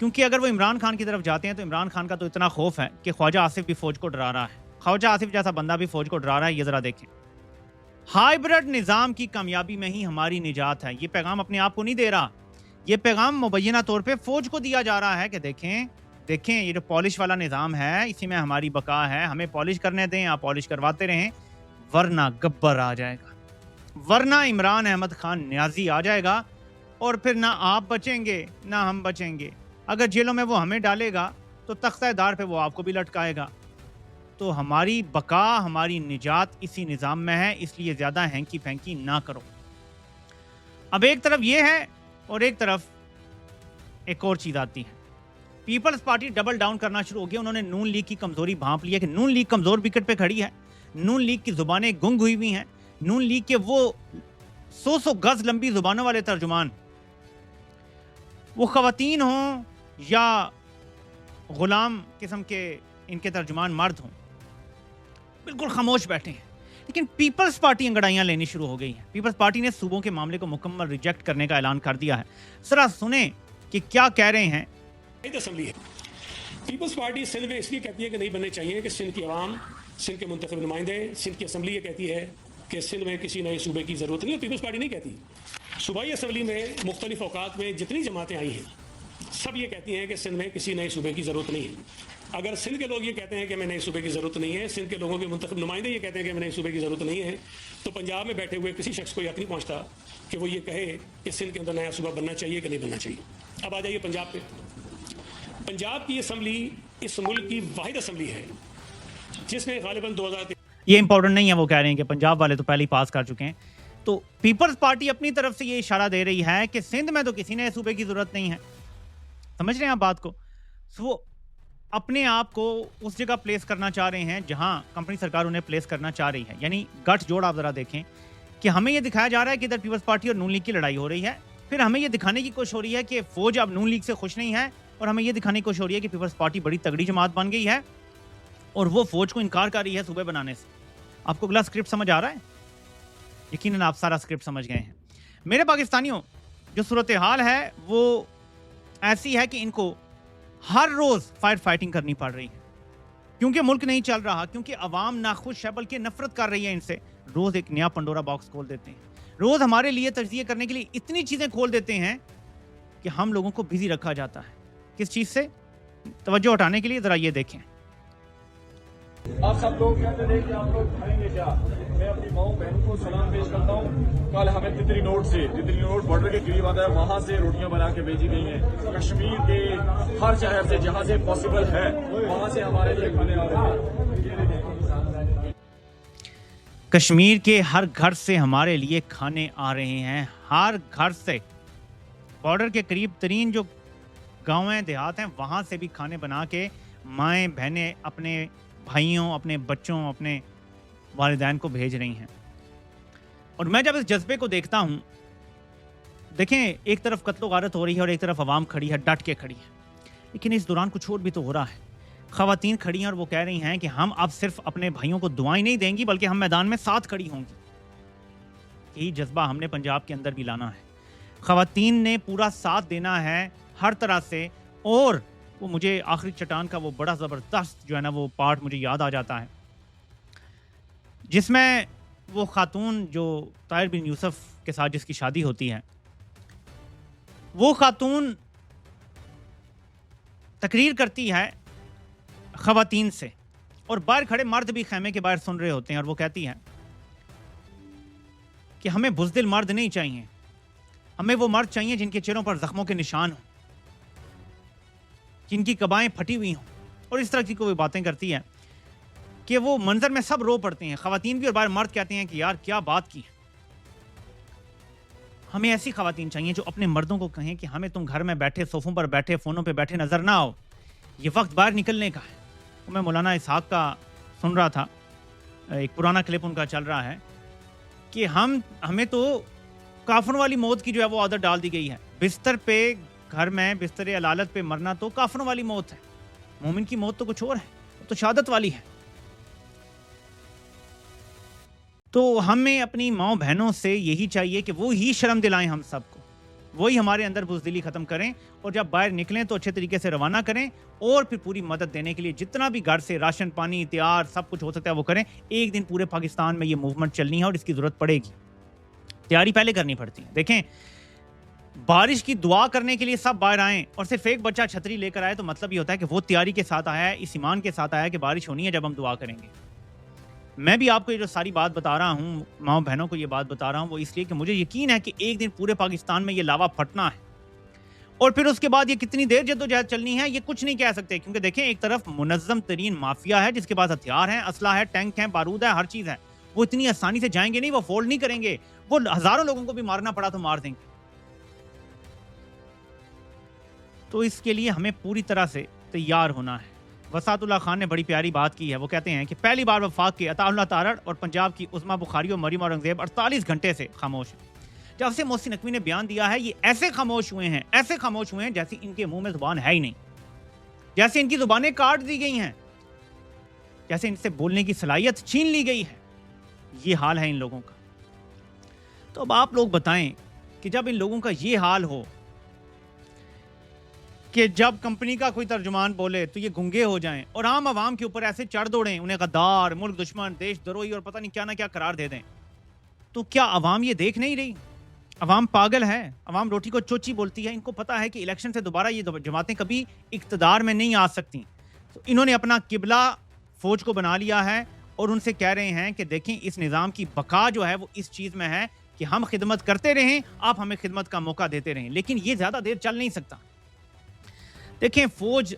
کیونکہ اگر وہ عمران خان کی طرف جاتے ہیں تو عمران خان کا تو اتنا خوف ہے کہ خواجہ آصف بھی فوج کو ڈرا رہا ہے. خواجہ آصف جیسا بندہ بھی فوج کو ڈرا رہا ہے. یہ ذرا دیکھیں, ہائیبرڈ نظام کی کامیابی میں ہی ہماری نجات ہے. یہ پیغام اپنے آپ کو نہیں دے رہا, یہ پیغام مبینہ طور پہ فوج کو دیا جا رہا ہے کہ دیکھیں یہ جو پالش والا نظام ہے اسی میں ہماری بقا ہے, ہمیں پالش کرنے دیں, آپ پالش کرواتے رہیں, ورنہ گبر آ جائے گا, ورنہ عمران احمد خان نیازی آ جائے گا, اور پھر نہ آپ بچیں گے نہ ہم بچیں گے. اگر جیلوں میں وہ ہمیں ڈالے گا تو تختہ دار پہ وہ آپ کو بھی لٹکائے گا. تو ہماری بقا, ہماری نجات اسی نظام میں ہے, اس لیے زیادہ ہینکی پھینکی نہ کرو. اب ایک طرف یہ ہے اور ایک طرف ایک اور چیز آتی ہے. پیپلز پارٹی ڈبل ڈاؤن کرنا شروع ہو گیا. انہوں نے نون لیگ کی کمزوری بھانپ لی ہے کہ نون لیگ کمزور وکٹ پہ کھڑی ہے, نون لیگ کی زبانیں گنگ ہوئی ہوئی ہیں, نون لیگ کے وہ 100 گز لمبی زبانوں والے ترجمان, وہ خواتین ہوں یا غلام قسم کے ان کے ترجمان مرد ہوں, بالکل خاموش بیٹھے ہیں. لیکن پیپلز پارٹی انگڑائیاں لینی شروع ہو گئی ہیں. پیپلز پارٹی نے صوبوں کے معاملے کو مکمل ریجیکٹ کرنے کا اعلان کر دیا ہے. ذرا سنیں کہ کیا کہہ رہے ہیں. اسمبلی ہے, پیپلز پارٹی سندھ میں اس لیے کہتی ہے کہ نہیں بننے چاہیے کہ سندھ کی عوام, سندھ کے منتخب نمائندے, سندھ کی اسمبلی یہ کہتی ہے کہ سندھ میں کسی نئے صوبے کی ضرورت نہیں ہے. پیپلز پارٹی نہیں کہتی. صوبائی اسمبلی میں مختلف اوقات میں جتنی جماعتیں آئی ہیں سب یہ کہتی ہیں کہ سندھ میں کسی نئے صوبے کی ضرورت نہیں ہے. اگر سندھ کے لوگ یہ کہتے ہیں کہ ہمیں نئے صوبے کی ضرورت نہیں ہے, سندھ کے لوگوں کے منتخب نمائندے یہ کہتے ہیں کہ ہمیں نئے صوبے کی ضرورت نہیں ہے, تو پنجاب میں بیٹھے ہوئے کسی شخص کو یہ نہیں پہنچتا کہ وہ یہ کہے کہ سندھ کے اندر نیا صوبہ بننا چاہیے کہ نہیں بننا چاہیے. اب آ جائیے پنجاب پہ. پنجاب کی اسمبلی اس ملک کی واحد اسمبلی ہے جس نے غالباً 2003. یہ امپورٹنٹ نہیں ہے, وہ کہہ رہے ہیں کہ پنجاب والے تو پہلے ہی پاس کر چکے ہیں. تو پیپلز پارٹی اپنی طرف سے یہ اشارہ دے رہی ہے کہ سندھ میں تو کسی نئے صوبے کی ضرورت نہیں ہے. سمجھ رہے ہیں آپ بات کو؟ وہ اپنے آپ کو اس جگہ پلیس کرنا چاہ رہے ہیں جہاں کمپنی سرکار انہیں پلیس کرنا چاہ رہی ہے. یعنی گٹھ جوڑ آپ ذرا دیکھیں کہ ہمیں یہ دکھایا جا رہا ہے کہ ادھر پیپلز پارٹی اور نون لیگ کی لڑائی ہو رہی ہے, پھر ہمیں یہ دکھانے کی کوشش ہو رہی ہے کہ فوج اب نون لیگ سے خوش نہیں ہے, اور ہمیں یہ دکھانے کی کوشش ہو رہی ہے کہ پیپلز پارٹی بڑی تگڑی جماعت بن گئی ہے اور وہ فوج کو انکار کر رہی ہے صوبے بنانے سے. آپ کو اگلا اسکرپٹ سمجھ آ رہا ہے؟ یقیناً آپ سارا اسکرپٹ سمجھ گئے ہیں. میرے پاکستانیوں, جو صورتحال ہے وہ ایسی ہے کہ ان کو ہر روز فائٹنگ کرنی پڑ رہی ہے, کیونکہ ملک نہیں چل رہا, کیونکہ عوام ناخوش ہے بلکہ نفرت کر رہی ہے ان سے. روز ایک نیا پنڈورا باکس کھول دیتے ہیں, روز ہمارے لیے تجزیہ کرنے کے لیے اتنی چیزیں کھول دیتے ہیں کہ ہم لوگوں کو بزی رکھا جاتا ہے. کس چیز سے؟ توجہ ہٹانے کے لیے ذرا یہ دیکھیں. آپ سب لوگ کہتے تھے کہ آپ لوگ کھائیں گے کیا. میں اپنی ماؤں بہنوں کو سلام پیش کرتا ہوں. کل ہمیں تتری روڈ بارڈر کے قریب آتا ہے, وہاں سے روٹیاں بنا کے بھیجی گئی ہیں. کشمیر کے ہر شہر سے جہاں سے پاسبل ہے وہاں سے ہمارے لیے کھانے آ رہے ہیں. کشمیر کے ہر گھر سے ہمارے لیے کھانے آ رہے ہیں, ہر گھر سے. بارڈر کے قریب ترین جو گاؤں ہیں, دیہات ہیں, وہاں سے بھی کھانے بنا کے مائیں بہنیں اپنے بھائیوں, اپنے بچوں, اپنے والدین کو بھیج رہی ہیں. اور میں جب اس جذبے کو دیکھتا ہوں, دیکھیں ایک طرف قتل و غارت ہو رہی ہے اور ایک طرف عوام کھڑی ہے, ڈٹ کے کھڑی ہے, لیکن اس دوران کچھ اور بھی تو ہو رہا ہے. خواتین کھڑی ہیں اور وہ کہہ رہی ہیں کہ ہم اب صرف اپنے بھائیوں کو دعائیں نہیں دیں گی بلکہ ہم میدان میں ساتھ کھڑی ہوں گی. یہی جذبہ ہم نے پنجاب کے اندر بھی لانا ہے. خواتین نے پورا ساتھ دینا ہے ہر طرح سے. اور وہ مجھے آخری چٹان کا وہ بڑا زبردست جو ہے نا وہ پارٹ مجھے یاد آ جاتا ہے, جس میں وہ خاتون جو طاہر بن یوسف کے ساتھ جس کی شادی ہوتی ہے, وہ خاتون تقریر کرتی ہے خواتین سے, اور باہر کھڑے مرد بھی خیمے کے باہر سن رہے ہوتے ہیں, اور وہ کہتی ہے کہ ہمیں بزدل مرد نہیں چاہیے, ہمیں وہ مرد چاہیے جن کے چہروں پر زخموں کے نشان ہوں, جن کی قبائیں پھٹی ہوئی ہوں. اور اس طرح کی کوئی باتیں کرتی ہے کہ وہ منظر میں سب رو پڑتے ہیں, خواتین بھی اور باہر مرد کہتے ہیں کہ یار کیا بات کی. ہمیں ایسی خواتین چاہیے جو اپنے مردوں کو کہیں کہ ہمیں تم گھر میں بیٹھے, صوفوں پر بیٹھے, فونوں پہ بیٹھے نظر نہ آؤ, یہ وقت باہر نکلنے کا ہے. میں مولانا اسحاق کا سن رہا تھا, ایک پرانا کلپ ان کا چل رہا ہے کہ ہمیں تو کافروں والی موت کی جو ہے وہ عادت ڈال دی گئی ہے. بستر پہ, گھر میں بستر علالت پہ مرنا تو کافروں والی موت ہے. مومن کی موت تو کچھ اور ہے, وہ تو شہادت والی ہے. تو ہمیں اپنی ماؤں بہنوں سے یہی چاہیے کہ وہ ہی شرم دلائیں ہم سب کو. وہی ہمارے اندر بزدلی ختم کریں اور جب باہر نکلیں تو اچھے طریقے سے روانہ کریں اور پھر پوری مدد دینے کے لیے جتنا بھی گھر سے راشن پانی تیار سب کچھ ہو سکتا ہے وہ کریں. ایک دن پورے پاکستان میں یہ موومنٹ چلنی ہے اور اس کی ضرورت پڑے گی. تیاری پہلے کرنی پڑتی ہے. دیکھیں بارش کی دعا کرنے کے لیے سب باہر آئیں اور صرف ایک بچہ چھتری لے کر آئے تو مطلب یہ ہوتا ہے کہ وہ تیاری کے ساتھ آیا ہے, اس ایمان کے ساتھ آیا ہے کہ بارش ہونی ہے جب ہم دعا کریں گے. میں بھی آپ کو یہ جو ساری بات بتا رہا ہوں, ماؤں بہنوں کو یہ بات بتا رہا ہوں, وہ اس لیے کہ مجھے یقین ہے کہ ایک دن پورے پاکستان میں یہ لاوا پھٹنا ہے اور پھر اس کے بعد یہ کتنی دیر جدوجہد چلنی ہے یہ کچھ نہیں کہہ سکتے, کیونکہ دیکھیں ایک طرف منظم ترین مافیا ہے جس کے پاس ہتھیار ہیں, اسلحہ ہے, ٹینک ہیں, بارود ہے, ہر چیز ہے. وہ اتنی آسانی سے جائیں گے نہیں, وہ فولڈ نہیں کریں گے, وہ ہزاروں لوگوں کو بھی مارنا پڑا تو مار دیں گے. تو اس کے لیے ہمیں پوری طرح سے تیار ہونا ہے. وسعت اللہ خان نے بڑی پیاری بات کی ہے. وہ کہتے ہیں کہ پہلی بار وفاق کے عطا اللہ تارڑ اور پنجاب کی عظما بخاری اور مریم اورنگزیب 48 گھنٹے سے خاموش ہیں. جب سے محسن نقوی نے بیان دیا ہے یہ ایسے خاموش ہوئے ہیں جیسے ان کے منہ میں زبان ہے ہی نہیں, جیسے ان کی زبانیں کاٹ دی گئی ہیں, جیسے ان سے بولنے کی صلاحیت چھین لی گئی ہے. یہ حال ہے ان لوگوں کا. تو اب آپ لوگ بتائیں کہ جب ان لوگوں کا یہ حال ہو کہ جب کمپنی کا کوئی ترجمان بولے تو یہ گنگے ہو جائیں اور عام عوام کے اوپر ایسے چڑھ دوڑیں, انہیں غدار, ملک دشمن, دیش دروہی اور پتہ نہیں کیا نہ کیا قرار دے دیں, تو کیا عوام یہ دیکھ نہیں رہی؟ عوام پاگل ہے, عوام روٹی کو چوچی بولتی ہے. ان کو پتا ہے کہ الیکشن سے دوبارہ یہ جماعتیں کبھی اقتدار میں نہیں آ سکتی. تو انہوں نے اپنا قبلہ فوج کو بنا لیا ہے اور ان سے کہہ رہے ہیں کہ دیکھیں اس نظام کی بقا جو ہے وہ اس چیز میں ہے کہ ہم خدمت کرتے رہیں, آپ ہمیں خدمت کا موقع دیتے رہیں, لیکن یہ زیادہ دیر چل نہیں سکتا. دیکھیں فوج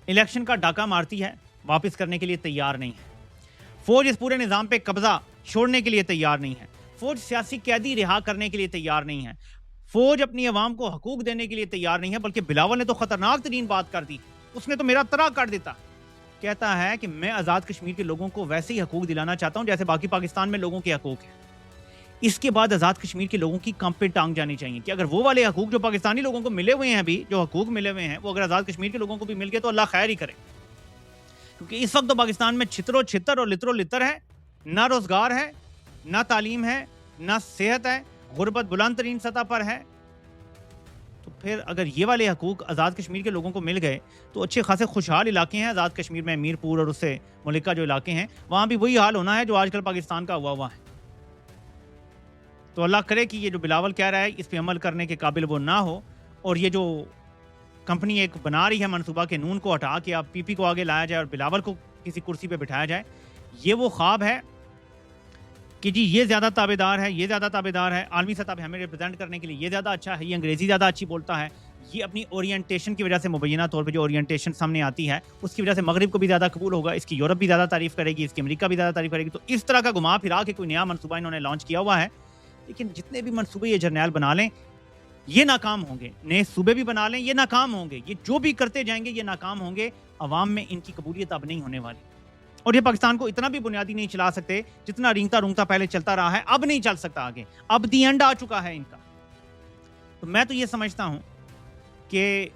الیکشن کا ڈاکہ مارتی ہے, واپس کرنے کے لیے تیار نہیں ہے. فوج اس پورے نظام پہ قبضہ چھوڑنے کے لیے تیار نہیں ہے. فوج سیاسی قیدی رہا کرنے کے لیے تیار نہیں ہے. فوج اپنی عوام کو حقوق دینے کے لیے تیار نہیں ہے. بلکہ بلاول نے تو خطرناک ترین بات کر دی, اس نے تو میرا ترا کر دیتا. کہتا ہے کہ میں آزاد کشمیر کے لوگوں کو ویسے ہی حقوق دلانا چاہتا ہوں جیسے باقی پاکستان میں لوگوں کے حقوق ہیں. اس کے بعد آزاد کشمیر کے لوگوں کی کام پہ ٹانگ جانی چاہیے کہ اگر وہ والے حقوق جو پاکستانی لوگوں کو ملے ہوئے ہیں ابھی, جو حقوق ملے ہوئے ہیں, وہ اگر آزاد کشمیر کے لوگوں کو بھی مل گئے تو اللہ خیر ہی کرے. کیونکہ اس وقت تو پاکستان میں چھتر و چھتر اور لتر و لتر ہے, نہ روزگار ہے, نہ تعلیم ہے, نہ صحت ہے, غربت بلند ترین سطح پر ہے. تو پھر اگر یہ والے حقوق آزاد کشمیر کے لوگوں کو مل گئے تو اچھے خاصے خوشحال علاقے ہیں آزاد کشمیر میں, میرپور اور اس سے ملکہ جو علاقے ہیں وہاں بھی وہی حال ہونا ہے جو آج کل پاکستان کا ہوا ہے. تو اللہ کرے کہ یہ جو بلاول کہہ رہا ہے اس پہ عمل کرنے کے قابل وہ نہ ہو, اور یہ جو کمپنی ایک بنا رہی ہے منصوبہ کہ نون کو ہٹا کے اب پی پی کو آگے لایا جائے اور بلاول کو کسی کرسی پہ بٹھایا جائے, یہ وہ خواب ہے کہ جی یہ زیادہ تابعدار ہے, یہ زیادہ تابعدار ہے, عالمی سطح پہ ہمیں ریپرزینٹ کرنے کے لیے یہ زیادہ اچھا ہے, یہ انگریزی زیادہ اچھی بولتا ہے, یہ اپنی اورینٹیشن کی وجہ سے مبینہ طور پہ جو اورینٹیشن سامنے آتی ہے اس کی وجہ سے مغرب کو بھی زیادہ قبول ہوگا, اس کی یورپ بھی زیادہ تعریف کرے گی, اس کی امریکہ بھی زیادہ تعریف کرے گی. تو اس طرح کا گھما پھرا کے کوئی نیا منصوبہ انہوں نے لانچ کیا ہوا ہے. لیکن جتنے بھی منصوبے یہ جرنیل بنا لیں یہ ناکام ہوں گے, نئے صوبے بھی بنا لیں یہ ناکام ہوں گے, یہ جو بھی کرتے جائیں گے یہ ناکام ہوں گے. عوام میں ان کی قبولیت اب نہیں ہونے والی, اور یہ پاکستان کو اتنا بھی بنیادی نہیں چلا سکتے جتنا رینگتا رونگتا پہلے چلتا رہا ہے. اب نہیں چل سکتا آگے, اب دی اینڈ آ چکا ہے ان کا. تو میں تو یہ سمجھتا ہوں کہ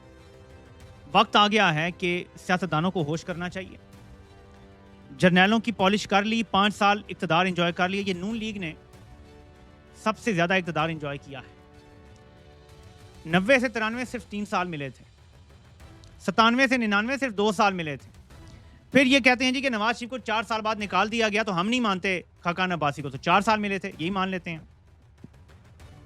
وقت آ گیا ہے کہ سیاستدانوں کو ہوش کرنا چاہیے. جرنیلوں کی پالش کر لی, 5 سال اقتدار انجوائے کر لیا. یہ نون لیگ نے سب سے زیادہ اقتدار انجوائے کیا ہے. 90 سے 93 صرف 3 سال ملے تھے, 97 سے 99 صرف 2 سال ملے تھے. پھر یہ کہتے ہیں جی کہ نواز شریف کو 4 سال بعد نکال دیا گیا تو ہم نہیں مانتے خاقان عباسی کو, تو 4 سال ملے تھے یہی مان لیتے ہیں.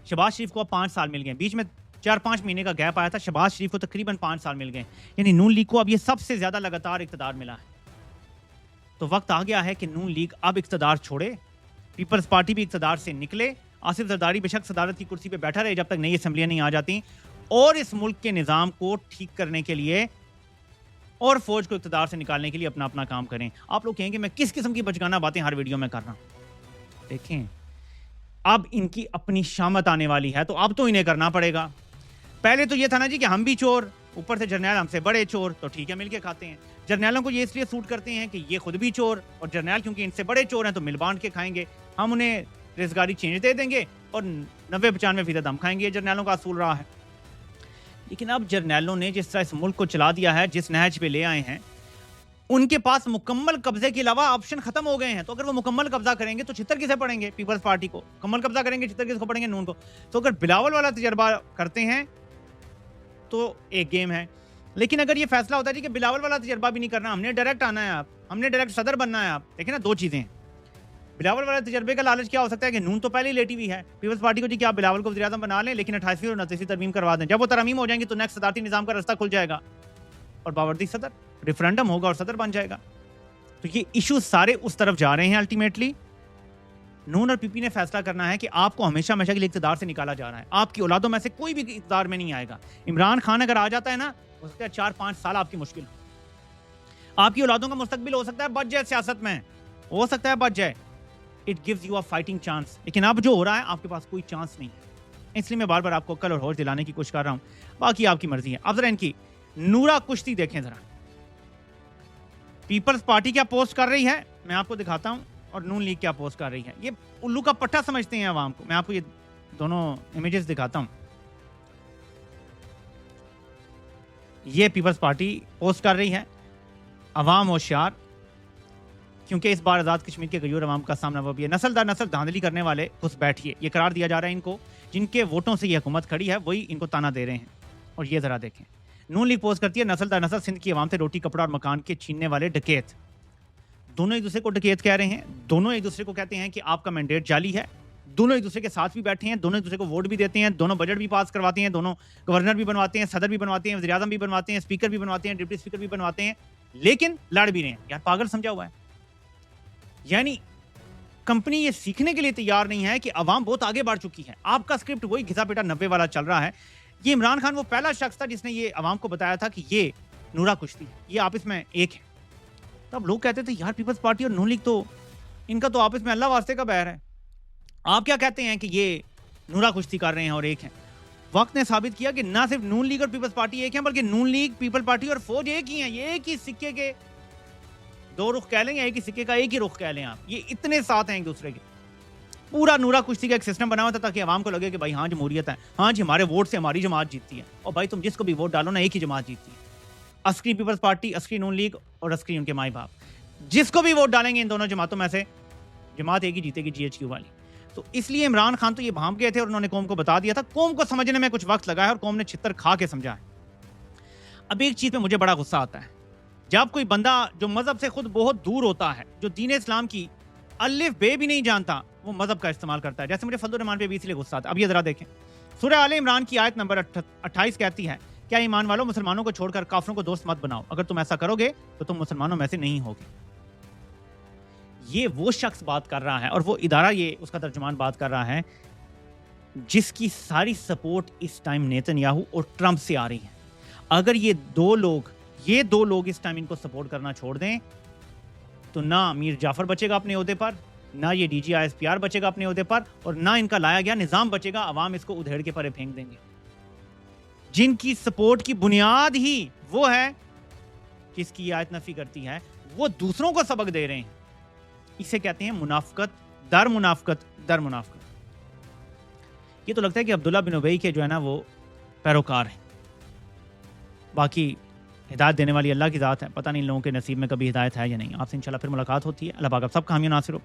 شہباز شریف کو 5 سال مل گئے, بیچ میں 4-5 مہینے کا گیپ آیا تھا, شہباز شریف کو تقریباً 5 سال مل گئے. یعنی نون لیگ کو اب یہ سب سے زیادہ لگاتار اقتدار ملا ہے. تو وقت آ گیا ہے کہ نون لیگ اب اقتدار چھوڑے, پیپلز پارٹی بھی اقتدار سے نکلے. آصف زرداری بے شک صدارت کی کرسی پہ بیٹھا رہے جب تک نئی اسمبلیاں نہیں آ جاتی, اور اس ملک کے نظام کو ٹھیک کرنے کے لیے اور فوج کو اقتدار سے نکالنے کے لیے اپنا اپنا کام کریں. آپ لوگ کہیں گے میں کس قسم کی بچگانہ باتیں ہر ویڈیو میں کر رہا ہوں. دیکھیں اب ان کی اپنی شامت آنے والی ہے, تو اب تو انہیں کرنا پڑے گا. پہلے تو یہ تھا نا جی کہ ہم بھی چور, اوپر سے جرنیل ہم سے بڑے چور, تو ٹھیک ہے مل کے کھاتے ہیں. جرنیلوں کو یہ اس لیے سوٹ کرتے ہیں کہ یہ خود بھی چور, اور جرنیل کیونکہ ان سے بڑے چور ہیں تو مل بانٹ کے کھائیں گے. ہم انہیں ریزگاری چینج دے دیں گے اور 90-95% ہم کھائیں گے. یہ جرنیلوں کا اصول رہا ہے. لیکن اب جرنیلوں نے جس طرح اس ملک کو چلا دیا ہے, جس نہج پہ لے آئے ہیں, ان کے پاس مکمل قبضے کے علاوہ آپشن ختم ہو گئے ہیں. تو اگر وہ مکمل قبضہ کریں گے تو چھتر کسے پڑیں گے؟ پیپلز پارٹی کو. مکمل قبضہ کریں گے چھتر کس کو پڑیں گے؟ نون کو. تو اگر بلاول والا تجربہ کرتے ہیں تو ایک گیم ہے. لیکن اگر یہ فیصلہ ہوتا ہے کہ بلاول والا تجربہ بھی نہیں کرنا, ہم نے ڈائریکٹ آنا ہے, ہم نے ڈائریکٹ صدر بننا ہے, آپ دیکھیں نا دو چیزیں ہیں. بلاول والے تجربے کا لالچ کیا ہو سکتا ہے کہ نون تو پہلے ہی لیٹی ہوئی ہے پیپلز پارٹی کو جی کہ آپ بلاول کو وزیر اعظم بنا لیں لیکن 28ویں اور 29ویں ترمیم کروا دیں. جب وہ ترمیم ہو جائیں گی تو نیکسٹ صدارتی نظام کا رستہ کھل جائے گا اور باوردی صدر, ریفرینڈم ہوگا اور صدر بن جائے گا. تو یہ ایشو سارے اس طرف جا رہے ہیں. الٹیمیٹلی نون اور پی پی نے فیصلہ کرنا ہے کہ آپ کو ہمیشہ کے لیے اقتدار سے نکالا جا رہا ہے. آپ کی اولادوں میں سے کوئی بھی اقتدار میں نہیں آئے گا. عمران خان اگر آ جاتا ہے نا, ہو سکتا ہے 4-5 سال آپ کی مشکل ہو. آپ کی اولادوں کا مستقبل ہو سکتا ہے بچ جائے, سیاست میں ہو سکتا ہے بچ جائے. It gives you a fighting chance. لیکن اب جو ہو رہا ہے آپ کے پاس کوئی چانس نہیں ہے. اس لیے میں بار بار آپ کو عقل اور ہوش دلانے کی کوشش کر رہا ہوں. باقی آپ کی مرضی ہے. اب ذرا ان کی نورا کشتی دیکھیں ذرا. پیپلز پارٹی کیا پوسٹ کر رہی ہے میں آپ کو دکھاتا ہوں, اور نون لیگ کیا پوسٹ کر رہی ہے. یہ الو کا پٹھا سمجھتے ہیں عوام کو. میں آپ کو یہ دونوں امیجز دکھاتا ہوں. یہ پیپلز پارٹی پوسٹ کر رہی ہے, عوام ہوشیار, کیونکہ اس بار آزاد کشمیر کے غیور عوام کا سامنا وہ بھی ہے. نسل در نسل دھاندلی کرنے والے گھس بیٹھیے, یہ قرار دیا جا رہا ہے ان کو. جن کے ووٹوں سے یہ حکومت کھڑی ہے وہی ان کو تانا دے رہے ہیں. اور یہ ذرا دیکھیں, نون لیگ پوسٹ کرتی ہے نسل در نسل سندھ کی عوام سے روٹی کپڑا اور مکان کے چھیننے والے ڈکیت. دونوں ایک دوسرے کو ڈکیت کہہ رہے ہیں. دونوں ایک دوسرے کو کہتے ہیں کہ آپ کا مینڈیٹ جعلی ہے. دونوں ایک دوسرے کے ساتھ بھی بیٹھے ہیں, دونوں ایک دوسرے کو ووٹ بھی دیتے ہیں, دونوں بجٹ بھی پاس کرواتے ہیں, دونوں گورنر بھی بنواتے ہیں, صدر بھی بنواتے ہیں, وزیر اعظم بھی بنواتے ہیں, اسپیکر بھی بنواتے ہیں, ڈپٹی اسپیکر بھی بنواتے ہیں, لیکن لڑ بھی رہے ہیں. یار پاگل سمجھا ہوا ہے. یعنی کمپنی یہ سیکھنے کے لیے تیار نہیں ہے کہ عوام بہت آگے بڑھ چکی ہے. آپ کا اسکرپٹ وہی گھسا پیٹا 90 والا چل رہا ہے. یہ عمران خان وہ پہلا شخص تھا جس نے یہ عوام کو بتایا تھا کہ یہ نورا کشتی ہے, یہ آپس میں ایک ہے. تب لوگ کہتے تھے یار پیپلز پارٹی اور نون لیگ تو ان کا تو آپس میں اللہ واسطے کا بہر ہے. آپ کیا کہتے ہیں کہ یہ نورا کشتی کر رہے ہیں اور ایک ہیں. وقت نے ثابت کیا کہ نہ صرف نون لیگ اور پیپلز پارٹی ایک ہیں, بلکہ نون لیگ, پیپل پارٹی اور فوج ایک ہی ہیں. یہ ایک ہی سکے کے دو رخ کہہ لیں یا ایک ہی سکے کا ایک ہی رخ کہہ لیں آپ. یہ اتنے ساتھ ہیں ایک دوسرے کے. پورا نورا کشتی کا ایک سسٹم بنا ہوا تھا تاکہ عوام کو لگے کہ بھائی ہاں جمہوریت ہے, ہاں جی ہمارے ووٹ سے ہماری جماعت جیتتی ہے. اور بھائی تم جس کو بھی ووٹ ڈالو نا ایک ہی جماعت جیتتی ہے. عسکری پیپلز پارٹی, عسکری نون لیگ اور عسکری ان کے مائی باپ, جس کو بھی ووٹ ڈالیں گے ان دونوں جماعتوں میں سے جماعت ایک ہی جیتے گی, GHQ والی. تو اس لیے عمران خان تو یہ بھانپ گئے تھے اور انہوں نے قوم کو بتا دیا تھا. قوم کو سمجھنے میں کچھ وقت لگا ہے اور قوم نے چھتر کھا کے سمجھا ہے. اب ایک چیز پہ مجھے بڑا غصہ آتا ہے, جب کوئی بندہ جو مذہب سے خود بہت دور ہوتا ہے, جو دین اسلام کی الف بے بھی نہیں جانتا, وہ مذہب کا استعمال کرتا ہے. جیسے مجھے فضل الرحمان پہ بھی اس لیے غصہ آتا ہے. اب یہ ذرا دیکھیں, سورہ آل عمران کی آیت نمبر 28 کہتی ہے کیا ایمان والوں مسلمانوں کو چھوڑ کر کافروں کو دوست مت بناؤ, اگر تم ایسا کرو گے تو تم مسلمانوں میں سے نہیں ہوگے. یہ وہ شخص بات کر رہا ہے اور وہ ادارہ یہ اس کا ترجمان بات کر رہا ہے جس کی ساری سپورٹ اس ٹائم نیتن یاہو اور ٹرمپ سے آ رہی ہے. اگر یہ دو لوگ اس ٹائم ان کو سپورٹ کرنا چھوڑ دیں تو نہ میر جعفر بچے گا اپنے عہدے پر, نہ یہ DG ISPR بچے گا اپنے عہدے پر, اور نہ ان کا لایا گیا نظام بچے گا. عوام اس کو ادھیڑ کے پرے پھینک دیں گے. جن کی سپورٹ کی بنیاد ہی وہ ہے جس کی آیت نفی کرتی ہے, وہ دوسروں کو سبق دے رہے ہیں. اسے کہتے ہیں منافقت در منافقت در منافقت. یہ تو لگتا ہے کہ عبداللہ بن ابی کے جو ہے نا وہ پیروکار ہیں. باقی ہدایت دینے والی اللہ کی ذات ہے. پتہ نہیں لوگوں کے نصیب میں کبھی ہدایت ہے یا نہیں. آپ سے انشاءاللہ پھر ملاقات ہوتی ہے. اللہ پاک آپ سب کا حامی و ناصر ہو.